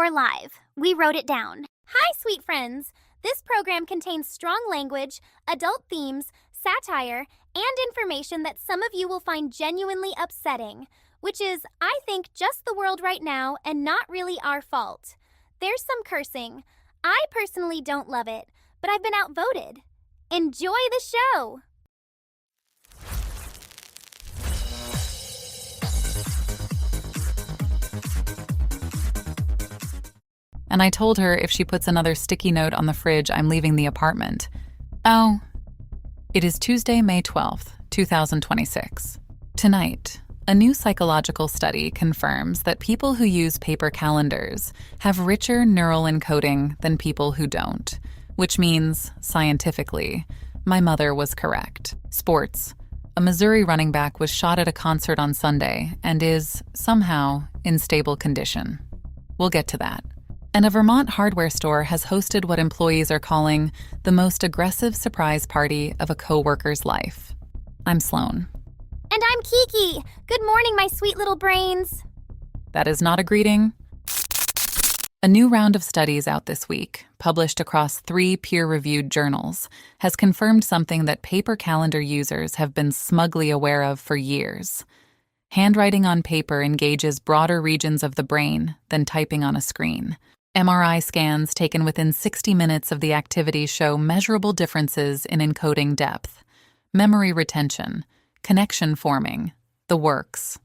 are live. We wrote it down. Hi, sweet friends. This program contains strong language, adult themes, satire, and information that some of you will find genuinely upsetting, which is, I think, just the world right now and not really our fault. There's some cursing. I personally don't love it, but I've been outvoted. Enjoy the show! And I told her if she puts another sticky note on the fridge, I'm leaving the apartment. Oh. It is Tuesday, May 12th, 2026. Tonight, a new psychological study confirms that people who use paper calendars have richer neural encoding than people who don't, which means, scientifically, my mother was correct. Sports. A Missouri running back was shot at a concert on Sunday and is, somehow, in stable condition. We'll get to that. And a Vermont hardware store has hosted what employees are calling the most aggressive surprise party of a coworker's life. I'm Sloan. And I'm Kiki. Good morning, my sweet little brains. That is not a greeting. A new round of studies out this week, published across 3 peer-reviewed journals, has confirmed something that paper calendar users have been smugly aware of for years. Handwriting on paper engages broader regions of the brain than typing on a screen. MRI scans taken within 60 minutes of the activity show measurable differences in encoding depth, memory retention, connection forming, the works.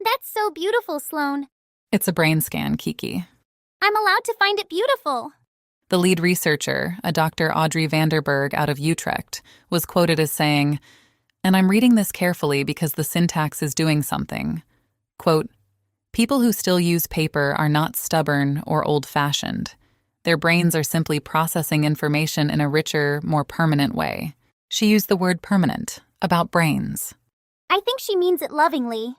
That's so beautiful, Sloan. It's a brain scan, Kiki. I'm allowed to find it beautiful. The lead researcher, a Dr. Audrey Vanderberg out of Utrecht, was quoted as saying, and I'm reading this carefully because the syntax is doing something. Quote, people who still use paper are not stubborn or old-fashioned. Their brains are simply processing information in a richer, more permanent way. She used the word permanent about brains. I think she means it lovingly.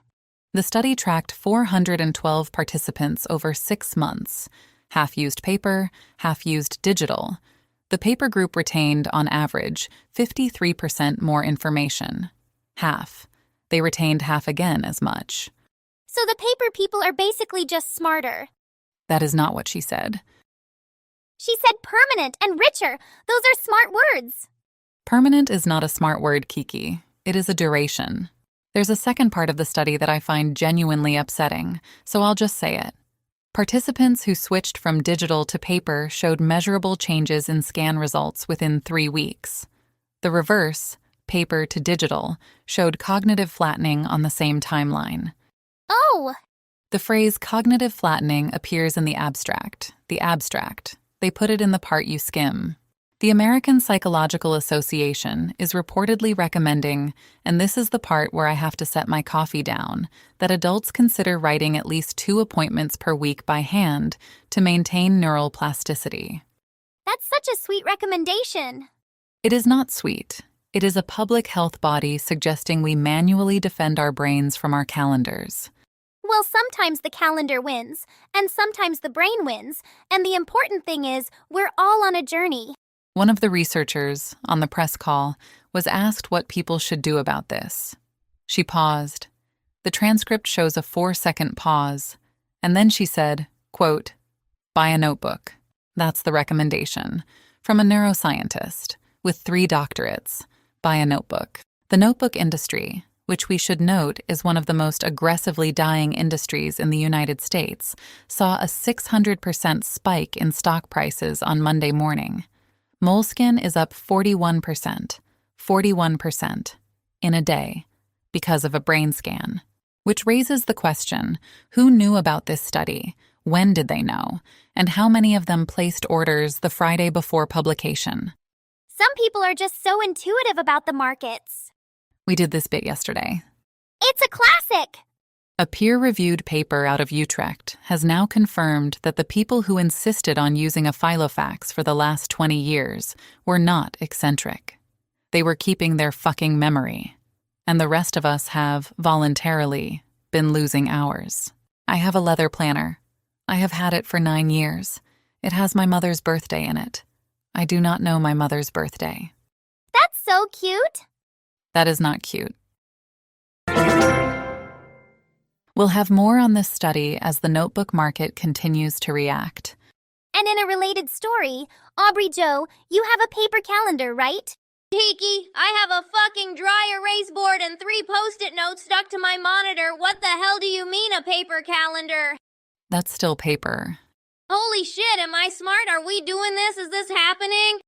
The study tracked 412 participants over 6 months. Half used paper, half used digital. The paper group retained, on average, 53% more information. Half. They retained half again as much. So the paper people are basically just smarter. That is not what she said. She said permanent and richer. Those are smart words. Permanent is not a smart word, Kiki. It is a duration. There's a second part of the study that I find genuinely upsetting, so I'll just say it. Participants who switched from digital to paper showed measurable changes in scan results within 3 weeks. The reverse, paper to digital, showed cognitive flattening on the same timeline. Oh! The phrase cognitive flattening appears in the abstract. They put it in the part you skim. The American Psychological Association is reportedly recommending, and this is the part where I have to set my coffee down, that adults consider writing at least 2 appointments per week by hand to maintain neural plasticity. That's such a sweet recommendation. It is not sweet. It is a public health body suggesting we manually defend our brains from our calendars. Well, sometimes the calendar wins, and sometimes the brain wins, and the important thing is we're all on a journey. One of the researchers, on the press call, was asked what people should do about this. She paused. The transcript shows a 4-second pause, and then she said, quote, buy a notebook. That's the recommendation. From a neuroscientist, with 3 doctorates. Buy a notebook. The notebook industry, which we should note is one of the most aggressively dying industries in the United States, saw a 600% spike in stock prices on Monday morning. Moleskine is up 41%, in a day, because of a brain scan. Which raises the question, who knew about this study? When did they know? And how many of them placed orders the Friday before publication? Some people are just so intuitive about the markets. We did this bit yesterday. It's a classic! A peer-reviewed paper out of Utrecht has now confirmed that the people who insisted on using a filofax for the last 20 years were not eccentric. They were keeping their fucking memory. And the rest of us have, voluntarily, been losing ours. I have a leather planner. I have had it for 9 years. It has my mother's birthday in it. I do not know my mother's birthday. That's so cute. That is not cute. We'll have more on this study as the notebook market continues to react. And in a related story, Aubrey Joe, you have a paper calendar, right? Tiki, I have a fucking dry erase board and 3 post-it notes stuck to my monitor. What the hell do you mean a paper calendar? That's still paper. Holy shit, am I smart? Are we doing this? Is this happening?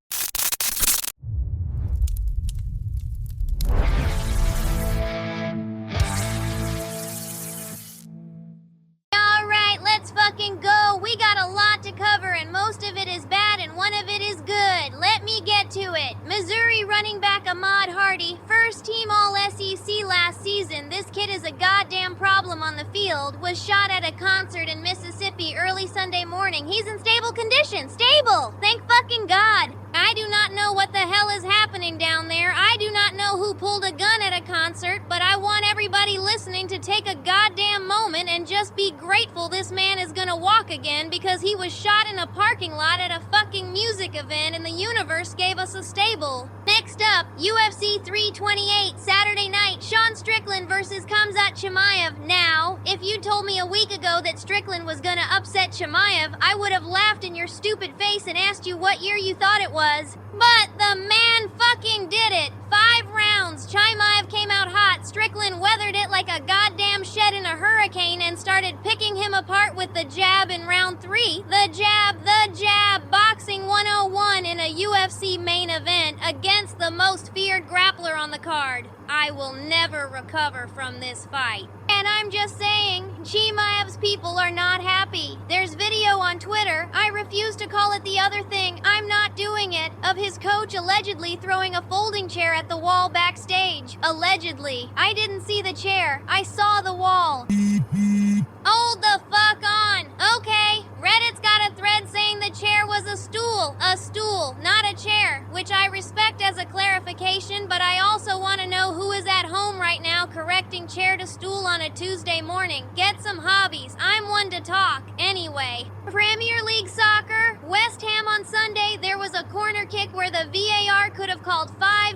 Alright, let's fucking go. We got a lot to cover and most of it is bad and one of it is good. Let me get to it. Missouri running back Ahmad Hardy, first team All-SEC last season. This kid is a goddamn problem on the field. Was shot at a concert in Mississippi early Sunday morning. He's in stable condition. Stable! Thank fucking God. I do not know what the hell is happening down there. I do not know who pulled a gun at a concert, but I want everybody listening to take a goddamn moment and just be grateful this man is gonna walk again because he was shot in a parking lot at a fucking music event and the universe gave us a stable. Next up, UFC 328, Saturday night, Sean Strickland versus Khamzat Chimaev. Now, if you told me a week ago that Strickland was gonna upset Chimaev, I would have laughed in your stupid face and asked you what year you thought it was. But the man fucking did it. 5 rounds. Chimaev came out hot. Strickland weathered it like a goddamn shed in a hurricane and started picking him apart with the jab in round 3. The jab. Boxing 101 in a UFC main event against the most feared grappler on the card. I will never recover from this fight. And I'm just saying, Chimaev's people are not happy. There's video on Twitter, I refuse to call it the other thing, I'm not doing it, of his coach allegedly throwing a folding chair at the wall backstage. Allegedly. I didn't see the chair, I saw the wall. Hold the fuck on. Okay, Reddit's got a thread saying the chair was a stool. A stool, not a chair, which I respect as a clarification, but I also want to know who is at home right now correcting chair to stool on a Tuesday morning. Get some hobbies. I'm one to talk. Anyway, Premier League soccer, West Ham on Sunday, there was a corner kick where the VAR could have called five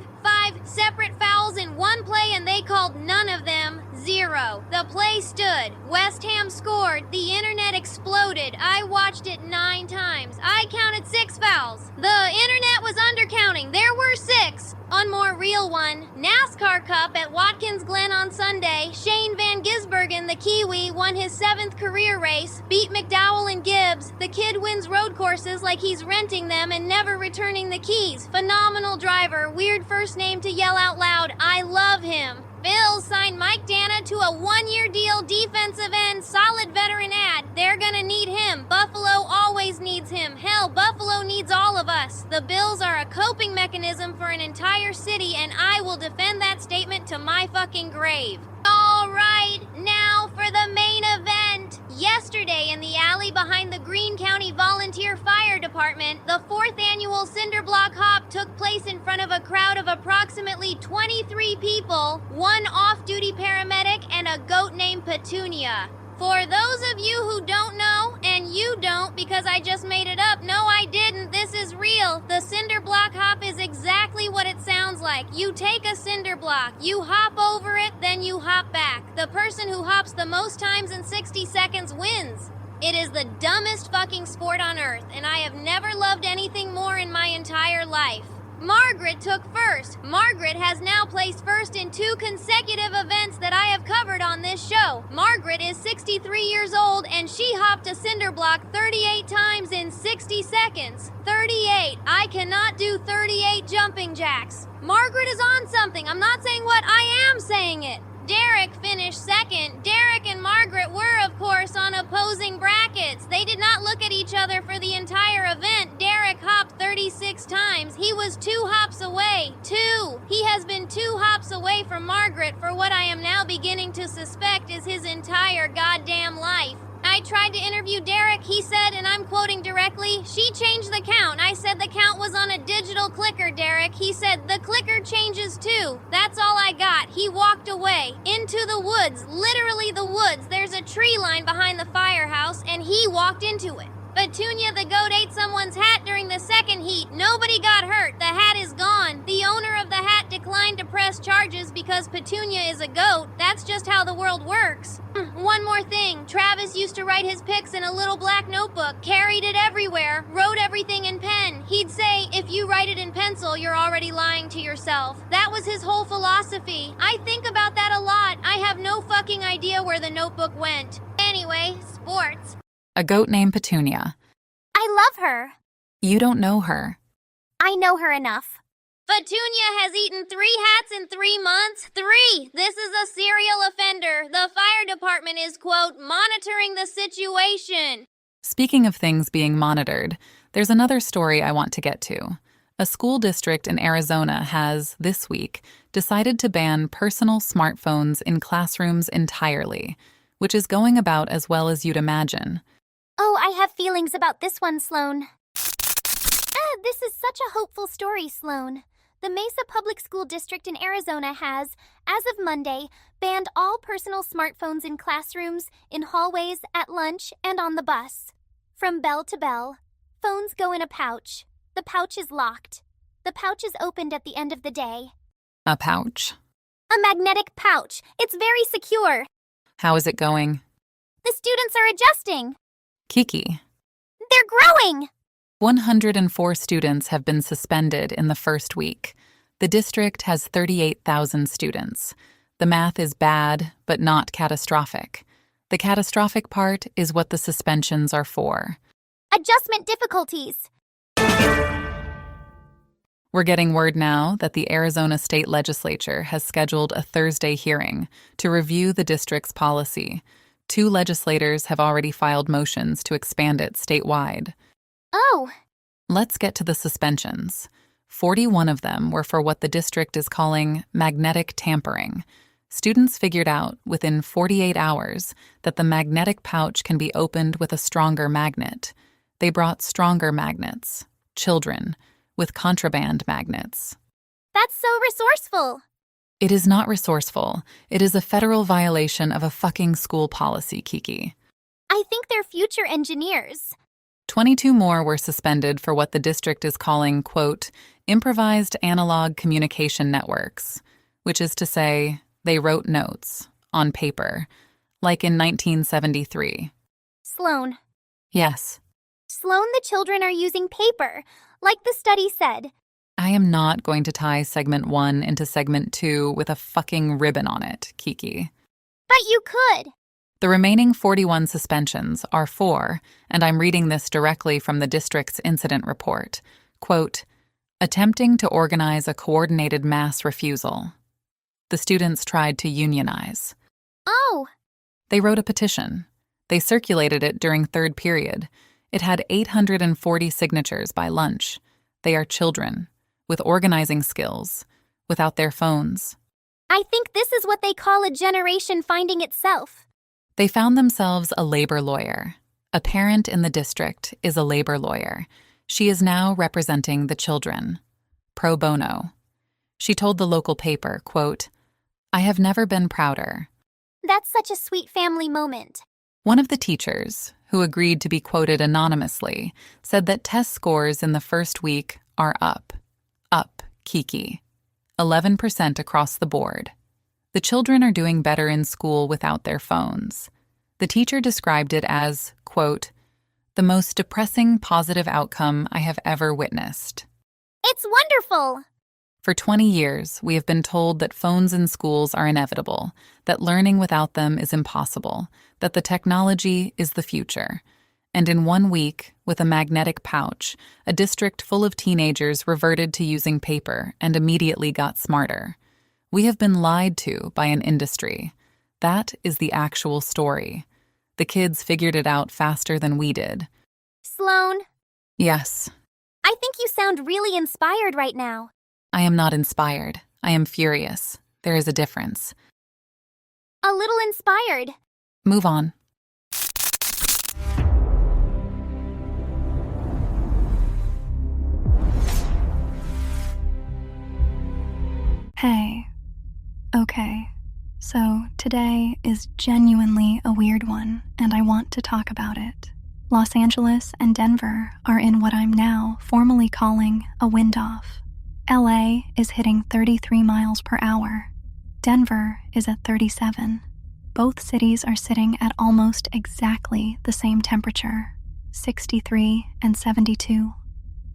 separate fouls in one play and they called none of them. 0. The play stood. West Ham scored. The internet exploded. I watched it 9 times. I counted 6 fouls. The internet was undercounting. There were 6. On more real one, NASCAR Cup at Watkins Glen on Sunday, Shane Van Gisbergen, the Kiwi, won his 7th career race, beat McDowell and Gibbs. The kid wins road courses like he's renting them and never returning the keys. Phenomenal driver, weird first name to yell out loud, I love him. Bills signed Mike Dana to a 1-year deal, defensive end, solid veteran ad. They're gonna need him. Buffalo always needs him. Hell, Buffalo needs all of us. The Bills are a coping mechanism for an entire city, and I will defend that statement to my fucking grave. All right, now for the main event. Yesterday, in the alley behind the Greene County Volunteer Fire Department, the 4th annual Cinderblock Hop took place in front of a crowd of approximately 23 people, 1 off-duty paramedic, and a goat named Petunia. For those of you who don't know, and you don't because I just made it up, no I didn't, this is real. The cinder block hop is exactly what it sounds like. You take a cinder block, you hop over it, then you hop back. The person who hops the most times in 60 seconds wins. It is the dumbest fucking sport on earth, and I have never loved anything more in my entire life. Margaret took first. Margaret has now placed first in 2 consecutive events that I have covered on this show. Margaret is 63 years old and she hopped a cinder block 38 times in 60 seconds. 38. I cannot do 38 jumping jacks. Margaret is on something. I'm not saying what, I am saying it. Derek finished second. Derek and Margaret were, of course, on opposing brackets. They did not look at each other for the entire event. Derek hopped 36 times. He was 2 hops away. 2. He has been 2 hops away from Margaret for what I am now beginning to suspect is his entire goddamn life. I tried to interview Derek. He said, and I'm quoting directly, she changed the count. I said the count was on a digital clicker, Derek. He said, the clicker changes too. That's all I got. He walked away into the woods, literally the woods. There's a tree line behind the firehouse, and he walked into it. Petunia the goat ate someone's hat during the second heat. Nobody got hurt. The hat is gone. The owner of the hat declined to press charges because Petunia is a goat. That's just how the world works. One more thing. Travis used to write his pics in a little black notebook, carried it everywhere, wrote everything in pen. He'd say, if you write it in pencil, you're already lying to yourself. That was his whole philosophy. I think about that a lot. I have no fucking idea where the notebook went. Anyway, sports. A goat named Petunia. I love her. You don't know her. I know her enough. Petunia has eaten 3 hats in 3 months. 3! This is a serial offender. The fire department is, quote, monitoring the situation. Speaking of things being monitored, there's another story I want to get to. A school district in Arizona has, this week, decided to ban personal smartphones in classrooms entirely, which is going about as well as you'd imagine. Oh, I have feelings about this one, Sloan. This is such a hopeful story, Sloan. The Mesa Public School District in Arizona has, as of Monday, banned all personal smartphones in classrooms, in hallways, at lunch, and on the bus. From bell to bell, phones go in a pouch. The pouch is locked. The pouch is opened at the end of the day. A pouch? A magnetic pouch. It's very secure. How is it going? The students are adjusting. Kiki. They're growing! 104 students have been suspended in the first week. The district has 38,000 students. The math is bad, but not catastrophic. The catastrophic part is what the suspensions are for. Adjustment difficulties. We're getting word now that the Arizona State Legislature has scheduled a Thursday hearing to review the district's policy. 2 legislators have already filed motions to expand it statewide. Oh. Let's get to the suspensions. 41 of them were for what the district is calling magnetic tampering. Students figured out within 48 hours that the magnetic pouch can be opened with a stronger magnet. They brought stronger magnets. Children. With contraband magnets. That's so resourceful. It is not resourceful. It is a federal violation of a fucking school policy, Kiki. I think they're future engineers. 22 more were suspended for what the district is calling, quote, improvised analog communication networks, which is to say, they wrote notes on paper, like in 1973. Sloan. Yes. Sloan, the children are using paper, like the study said. I am not going to tie segment 1 into segment 2 with a fucking ribbon on it, Kiki. But you could. The remaining 41 suspensions are for, and I'm reading this directly from the district's incident report, quote, attempting to organize a coordinated mass refusal. The students tried to unionize. Oh. They wrote a petition. They circulated it during third period. It had 840 signatures by lunch. They are children, with organizing skills, without their phones. I think this is what they call a generation finding itself. They found themselves a labor lawyer. A parent in the district is a labor lawyer. She is now representing the children. Pro bono. She told the local paper, quote, I have never been prouder. That's such a sweet family moment. One of the teachers, who agreed to be quoted anonymously, said that test scores in the first week are up. Up, Kiki. 11% across the board. The children are doing better in school without their phones. The teacher described it as, quote, the most depressing positive outcome I have ever witnessed. It's wonderful! For 20 years, we have been told that phones in schools are inevitable, that learning without them is impossible, that the technology is the future. And in 1 week, with a magnetic pouch, a district full of teenagers reverted to using paper and immediately got smarter. We have been lied to by an industry. That is the actual story. The kids figured it out faster than we did. Sloan? Yes. I think you sound really inspired right now. I am not inspired. I am furious. There is a difference. A little inspired. Move on. Hey. Okay. So today is genuinely a weird one, and I want to talk about it. Los Angeles and Denver are in what I'm now formally calling a wind-off. LA is hitting 33 miles per hour. Denver is at 37. Both cities are sitting at almost exactly the same temperature, 63 and 72,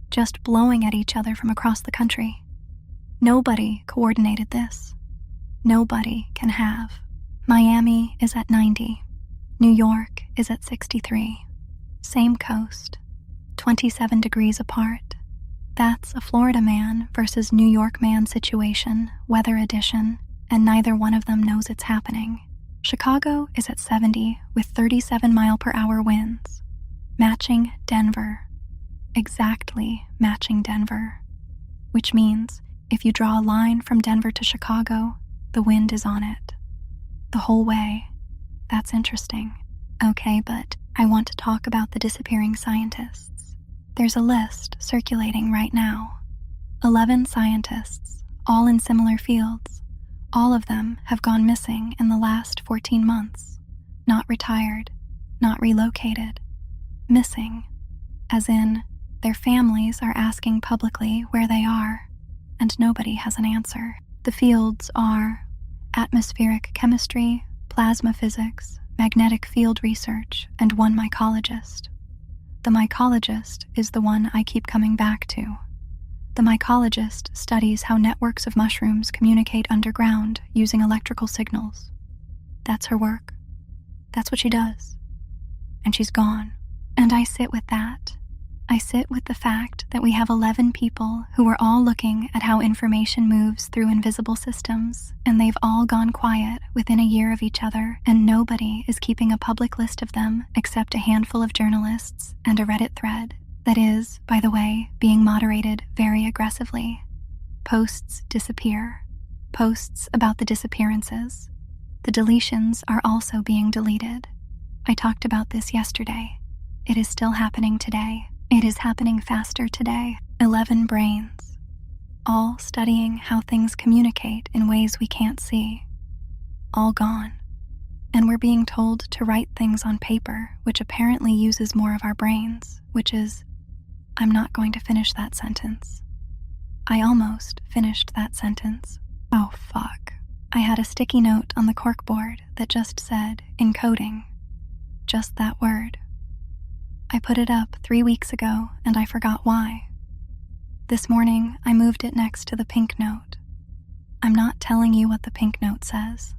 just blowing at each other from across the country. Nobody coordinated this. Nobody can have. Miami is at 90. New York is at 63. Same coast, 27 degrees apart. That's a Florida man versus New York man situation, weather edition, and neither one of them knows it's happening. Chicago is at 70 with 37 mile per hour winds, matching Denver. Exactly matching Denver. Which means if you draw a line from Denver to Chicago, the wind is on it. The whole way. That's interesting. Okay, but I want to talk about the disappearing scientists. There's a list circulating right now. 11 scientists, all in similar fields. All of them have gone missing in the last 14 months. Not retired, not relocated. Missing, as in their families are asking publicly where they are, and nobody has an answer. The fields are atmospheric chemistry, plasma physics, magnetic field research, and one mycologist. The mycologist is the one I keep coming back to. The mycologist studies how networks of mushrooms communicate underground using electrical signals. That's her work. That's what she does. And she's gone. And I sit with that. I sit with the fact that we have 11 people who are all looking at how information moves through invisible systems, and they've all gone quiet within a year of each other, and nobody is keeping a public list of them except a handful of journalists and a Reddit thread that is, by the way, being moderated very aggressively. Posts disappear. Posts about the disappearances. The deletions are also being deleted. I talked about this yesterday. It is still happening today. It is happening faster today. 11 brains, all studying how things communicate in ways we can't see. All gone. And we're being told to write things on paper, which apparently uses more of our brains, which is, I'm not going to finish that sentence. I almost finished that sentence. Oh, fuck. I had a sticky note on the corkboard that just said, encoding. Just that word. I put it up 3 weeks ago, and I forgot why. This morning, I moved it next to the pink note. I'm not telling you what the pink note says.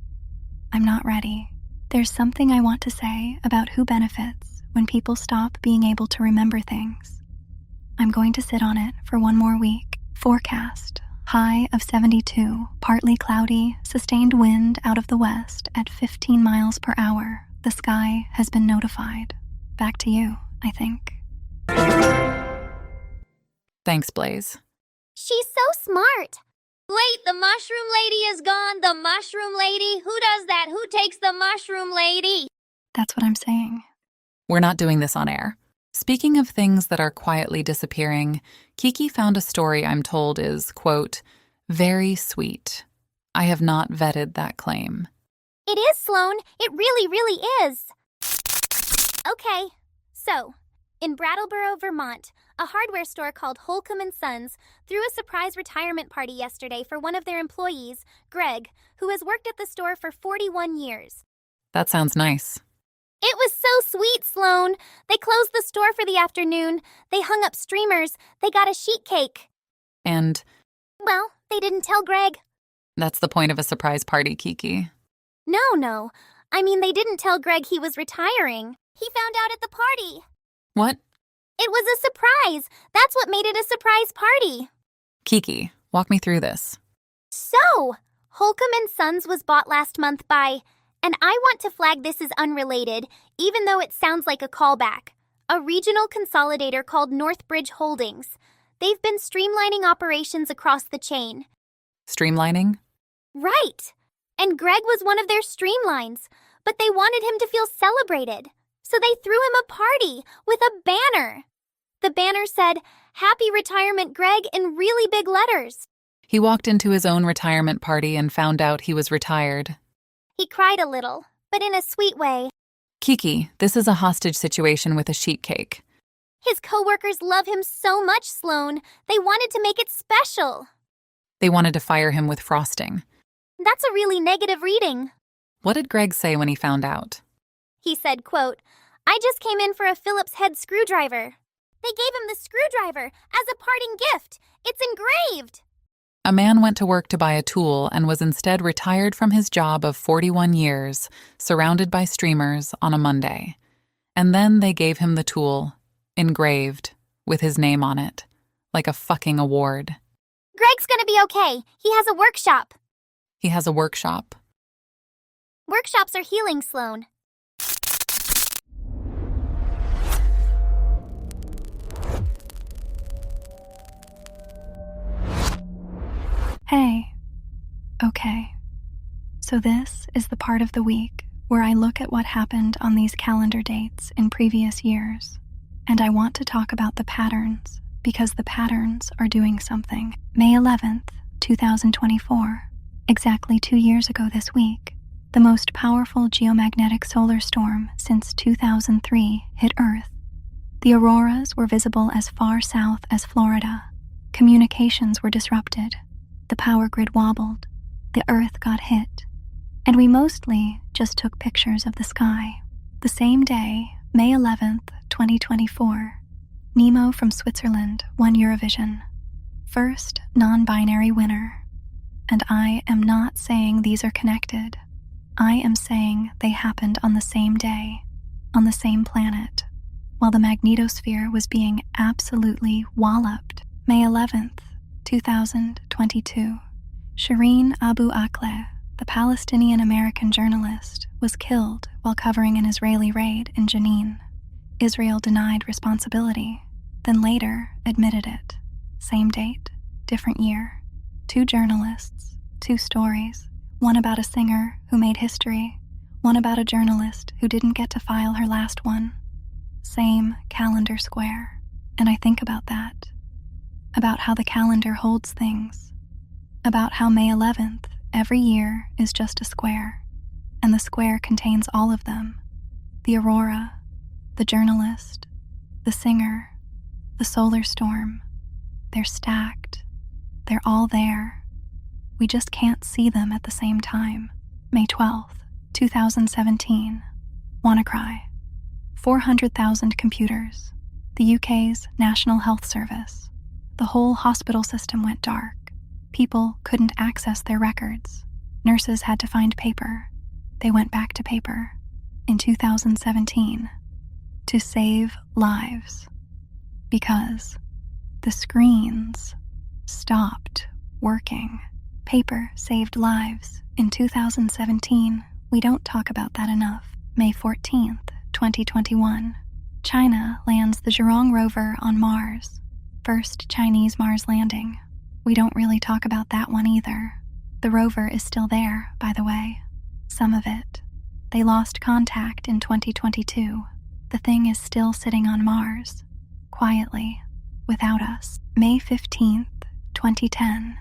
I'm not ready. There's something I want to say about who benefits when people stop being able to remember things. I'm going to sit on it for 1 more week. Forecast, high of 72, partly cloudy, sustained wind out of the west at 15 miles per hour. The sky has been notified. Back to you, I think. Thanks, Blaze. She's so smart. Wait, the mushroom lady is gone. The mushroom lady? Who does that? Who takes the mushroom lady? That's what I'm saying. We're not doing this on air. Speaking of things that are quietly disappearing, Kiki found a story I'm told is, quote, very sweet. I have not vetted that claim. It is, Sloan. It really, really is. Okay, so, in Brattleboro, Vermont, a hardware store called Holcomb & Sons threw a surprise retirement party yesterday for one of their employees, Greg, who has worked at the store for 41 years. That sounds nice. It was so sweet, Sloan. They closed the store for the afternoon. They hung up streamers. They got a sheet cake. And Well, they didn't tell Greg. that's the point of a surprise party, Kiki. No. I mean, they didn't tell Greg he was retiring. He found out at the party. What? It was a surprise. That's what made it a surprise party. Kiki, walk me through this. So, Holcomb & Sons was bought last month by, and I want to flag this as unrelated, even though it sounds like a callback, a regional consolidator called Northbridge Holdings. They've been streamlining operations across the chain. Streamlining? Right. And Greg was one of their streamlines, but they wanted him to feel celebrated. So they threw him a party with a banner. The banner said, "Happy Retirement, Greg," in really big letters. He walked into his own retirement party and found out he was retired. He cried a little, but in a sweet way. Kiki, this is a hostage situation with a sheet cake. His coworkers love him so much, Sloan. They wanted to make it special. They wanted to fire him with frosting. That's a really negative reading. What did Greg say when he found out? He said, quote, "I just came in for a Phillips head screwdriver. They gave him the screwdriver as a parting gift. It's engraved." A man went to work to buy a tool and was instead retired from his job of 41 years, surrounded by streamers, on a Monday. And then they gave him the tool, engraved, with his name on it, like a fucking award. Greg's gonna be okay. He has a workshop. He has a workshop. Workshops are healing, Sloan. Hey. Okay. So this is the part of the week where I look at what happened on these calendar dates in previous years. And I want to talk about the patterns, because the patterns are doing something. May 11th, 2024, exactly 2 years ago this week, the most powerful geomagnetic solar storm since 2003 hit Earth. The auroras were visible as far south as Florida. Communications were disrupted. The power grid wobbled. The Earth got hit. And we mostly just took pictures of the sky. The same day, May 11th, 2024, Nemo from Switzerland won Eurovision. First non-binary winner. And I am not saying these are connected. I am saying they happened on the same day, on the same planet, while the magnetosphere was being absolutely walloped. May 11th, 2022, Shireen Abu Akleh, the Palestinian-American journalist, was killed while covering an Israeli raid in Jenin. Israel denied responsibility, then later admitted it. Same date, different year. 2 journalists, 2 stories. One about a singer who made history, one about a journalist who didn't get to file her last one. Same calendar square. And I think about that. About how the calendar holds things. About how May 11th every year is just a square. And the square contains all of them. The aurora, the journalist, the singer, the solar storm. They're stacked. They're all there. We just can't see them at the same time. May 12th, 2017. WannaCry. 400,000 computers. The UK's National Health Service. The whole hospital system went dark. People couldn't access their records. Nurses had to find paper. They went back to paper. In 2017. To save lives. Because the screens stopped working. Paper saved lives. In 2017, we don't talk about that enough. May 14th, 2021, China lands the Zhurong rover on Mars. First Chinese Mars landing. We don't really talk about that one either. The rover is still there, by the way. Some of it. They lost contact in 2022. The thing is still sitting on Mars. Quietly. Without us. May 15th, 2010.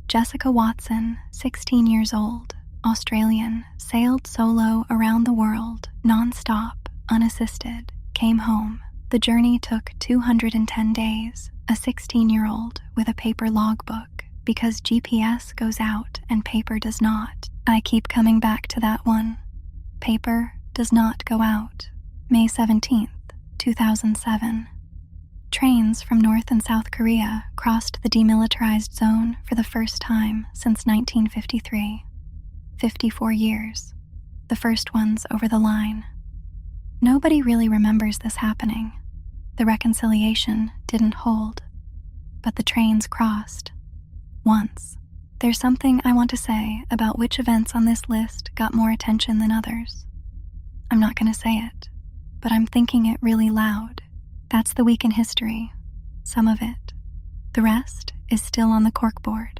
Jessica Watson, 16 years old, Australian, sailed solo around the world, non-stop, unassisted, came home. The journey took 210 days, a 16-year-old with a paper logbook, because GPS goes out and paper does not. I keep coming back to that one. Paper does not go out. May 17th, 2007. Trains from North and South Korea crossed the demilitarized zone for the first time since 1953. 54 years. The first ones over the line. Nobody really remembers this happening. The reconciliation didn't hold. But the trains crossed. Once. There's something I want to say about which events on this list got more attention than others. I'm not going to say it, but I'm thinking it really loud. That's the week in history. Some of it. The rest is still on the corkboard.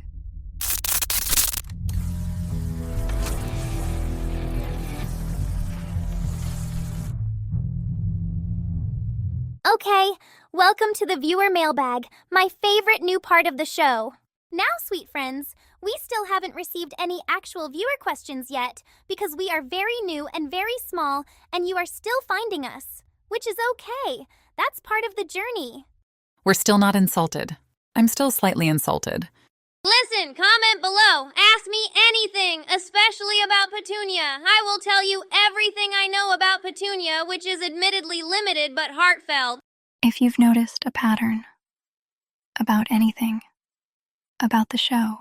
Okay, welcome to the viewer mailbag, my favorite new part of the show. Now, sweet friends, We still haven't received any actual viewer questions yet because we are very new and very small, and you are still finding us, which is okay. That's part of the journey. We're still not insulted. I'm still slightly insulted. Listen, comment below. Ask me anything, especially about Petunia. I will tell you everything I know about Petunia, which is admittedly limited but heartfelt. If you've noticed a pattern about anything, about the show,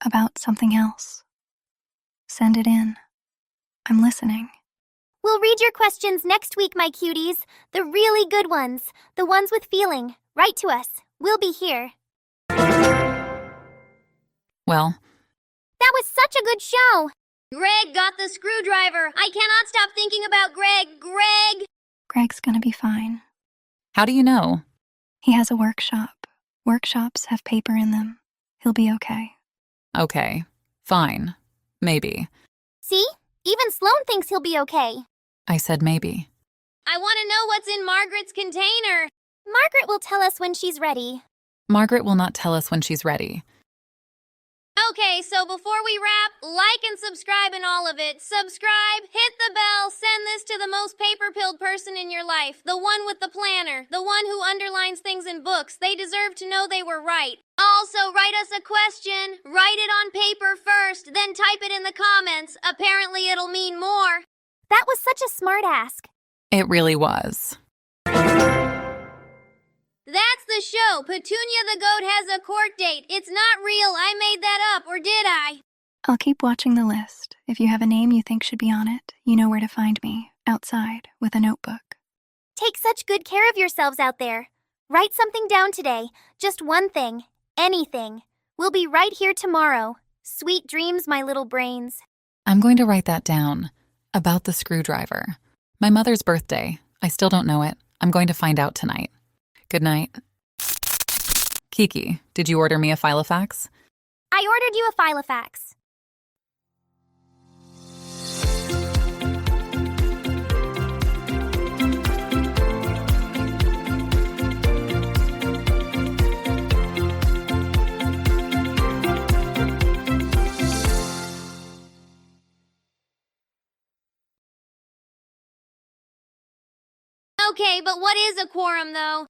about something else, send it in. I'm listening. We'll read your questions next week, my cuties. The really good ones. The ones with feeling. Write to us. We'll be here. Well, That was such a good show. Greg got the screwdriver. I cannot stop thinking about Greg. Greg! Greg's gonna be fine. how do you know? He has a workshop. Workshops have paper in them. He'll be okay. Okay, fine. Maybe. See? Even Sloan thinks he'll be okay. I said maybe. I want to know what's in Margaret's container. Margaret will tell us when she's ready. Margaret will not tell us when she's ready. Okay, so before we wrap, like and subscribe and all of it. Subscribe, hit the bell, send this to the most paper-pilled person in your life. The one with the planner. The one who underlines things in books. They deserve to know they were right. Also, write us a question. Write it on paper first, then type it in the comments. Apparently it'll mean more. That was such a smart ask. It really was. That's the show. Petunia the goat has a court date. It's not real. I made that up, or did I? I'll keep watching the list. If you have a name you think should be on it, you know where to find me, outside, with a notebook. Take such good care of yourselves out there. Write something down today. Just one thing. Anything. We'll be right here tomorrow. Sweet dreams, my little brains. I'm going to write that down. About the screwdriver. My mother's birthday. I still don't know it. I'm going to find out tonight. Good night. Kiki, did you order me a Filofax? I ordered you a Filofax. Okay, but what is a quorum, though?